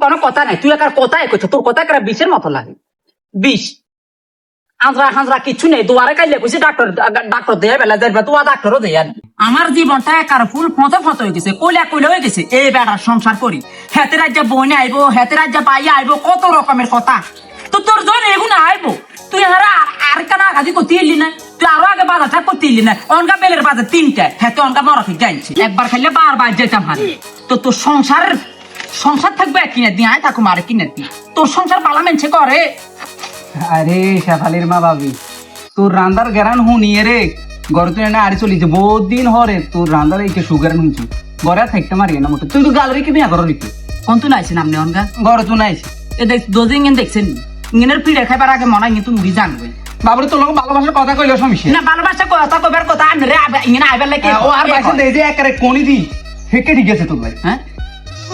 কোনো কথা নাই, তুই একার কথাই কইছ, তোর কথা একটা বিষের মতো লাগে। বিষ আঁজরা হাজরা কিছু নেই, দুয়ারে কাইলে কইছি ডাক্তার দিয়ে বেলা যাইবা, তোমার ডাক্তারও দিয়ে। আমার জীবনটা একার ফুল ফতো ফতো হয়ে গেছে, কইলা কইলা হয়ে গেছে। এই বেড়ার সংসার করি, হেতে রাজ্যা বইনে আইবো, হেতে রাজ্যা পাইয়া আইবো, কত রকমের কথা। তো তোর জন এগুলো আইবো, তুই হারা আর কেন আগাজি করতে এলি না? তুই আরো আগে বাজারটা করতে এলি না? অনগা বেলের বাজার 3টা, হেতে অনগা মরাকে জানছি, একবার খাইলে বারবার যেতাম হারি। তো তোর সংসার থাকবে কিনে দিয়ে, আয় থাকুম আরে কিনে দি, তোর সংসার পালা মেনছে করে। আরে শেফালির মা ভাবি, তোর রান্দার গেরান হুনিয়ে রে ঘরে তুই এনে আড়ি চলিছে বহুত দিন হরে, তোর রান্দার এই সুগার নুনছি ঘরে থাকতে মারিয়ে না মোটে। তুই তো গাল রেখে বিয়া করো নাকি? কোন তুই নাইছেন আপনি অনগা ঘরে তুই নাইছে এ দেখ দোজ ইঙ্গেন দেখছেন, ইঙ্গেনের পিড়ে খাইবার আগে মনে হয় কিন্তু মুড়ি জানবে বাবরে তোর লোক ভালোবাসার কথা কইলো সমস্যা না। ভালোবাসা কথা কইবার কথা আমি রে ইঙ্গেন আইবার লাগে ও আর বাইসে দেই যে একারে কোনি দি হেকে ঠিক আছে তোর ভাই। হ্যাঁ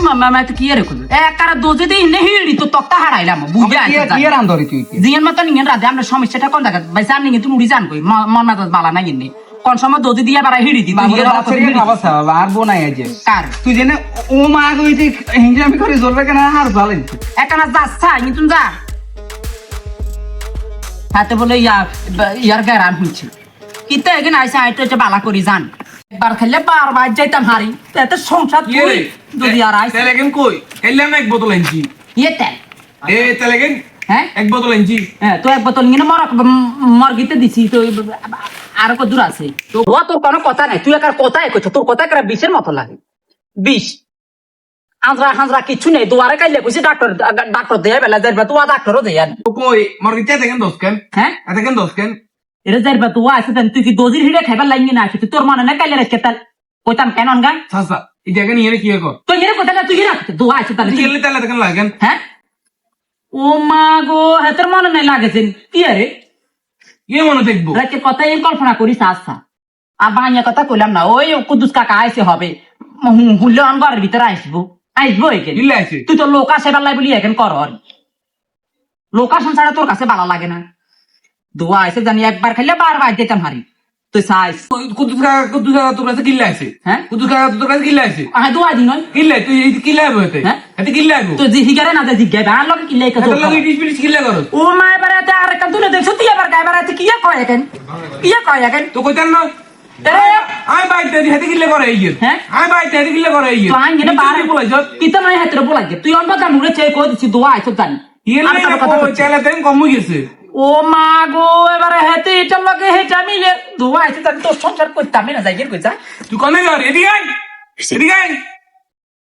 মামা তো কি রে কইলো একারে দোজে দি নে হিড়ি তো তক্তা হারাইলাম বুঝে কি আইছে কি রান্দরি তুই জিয়ান মত ইঙ্গেন রাতে আমরা সমস্যাটা কোন জায়গা ভাই জানি কিন্তু মুড়ি জান কই মন মাথা বালা নাই ইন্নি কোন সময় দোজে দিয়া বাড়া হিড়ি দি বাবরে বাচ্চারে খাওয়া সাবা আর বোনাই আজে কার তুই জেনে ও মা কইতে হিংজামি করে জোরবে কেন আর ভালো একানা যাচ্ছা কিন্তু যা হাতে বলে ইয়ার গারান হইছে কিতে এখানে আইসা আইতে বালা করি জান, একবার খেললে বারবার যাইতাম হারি, এত সংসার তুই যদি আর আইস তেলেগেন কই খেললাম এক বোতল এনছি ইয়ে তেল এ তেলেগেন হ্যাঁ এক বোতল এনছি হ্যাঁ তো এক বোতল নিয়ে মরগিতে দিছি তো আর কত দূর আছে তো তোর কোনো কথা নাই, তুই একার কথাই কইছ, তোর কথা একটা বিষের মতো লাগে। বিষ আঁজরা হাজরা কিছু নেই, দুয়ারে কাইলে কইছি ডাক্তার দিয়ে বেলা যাইবা, তোমার ডাক্তারও দিয়ে। তো কই মরগিতে দেখেন দোষ কেন হ্যাঁ দেখেন দোষ কেন এটা যাইবা তো আছে তুই কি দোজির হিড়ে খাইবার লাগি না আসি তোর মনে না কাইলে রেখে তাল কইতাম কেন অনগা সাসা এই জায়গা নিয়ে কি কর তুই এর কথা তুই রাখতে দোয়া আছে তাহলে গেলে তেলে দেখেন লাগেন হ্যাঁ ও মা গো হেতর মনে নাই লাগেছেন কি আরে কি মনে দেখবো রাতে কথা এই কল্পনা করিস আচ্ছা আর বাংলা কথা কইলাম না, ওই কুদ্দুস কাকা আইসে হবে হুল্লে অনগরের ভিতরে আসবো এখানে ইল্লা আছে তুই তো লোক আসে বেলায় বলি এখন কর লোক আসন ছাড়া তোর কাছে ভালো লাগে না। দোয়া আছে জানি একবার খাইলে বারবার যেতাম হারি তুই চাইস কুদ্দুস কাকা তোর কাছে কিল্লা আছে হ্যাঁ কুদ্দুস কাকা তোর কাছে কিল্লা আছে আহ দোয়া দিন কিল্লা তুই এই কিল্লা হবে হতে হ্যাঁ? এতে কিল্লা হবে তো জিগারে না জিগাবে আর লোকে কি লেখা তোর লাগে ডিস পিস কিল্লা করো ও মা এবারে আর একটা তুলে দেখছো তুই এবার গাইবার আছে কি কয় এখন তো কইতাম না আমি বাইতে হেতে কিল্লা করে এই হ্যাঁ? আমি বাইতে হেতে কিল্লা করে এই তো আইন গেলে বারে বলাইছ কিতা নাই হাতে বলাই তুই অনবা দাম উড়ে চেক করে দিছি দোয়া আইছো জানি ইয়েলে আর কথা কই তেলে তেম কম হই গেছে ও মা গো এবারে হেতে এটা লগে হেটা মিলে দোয়া আইছো জানি তোর সংসার করতাম না যাই কই যা তুই কোনে যাও এদিকে আয় এদিকে আয়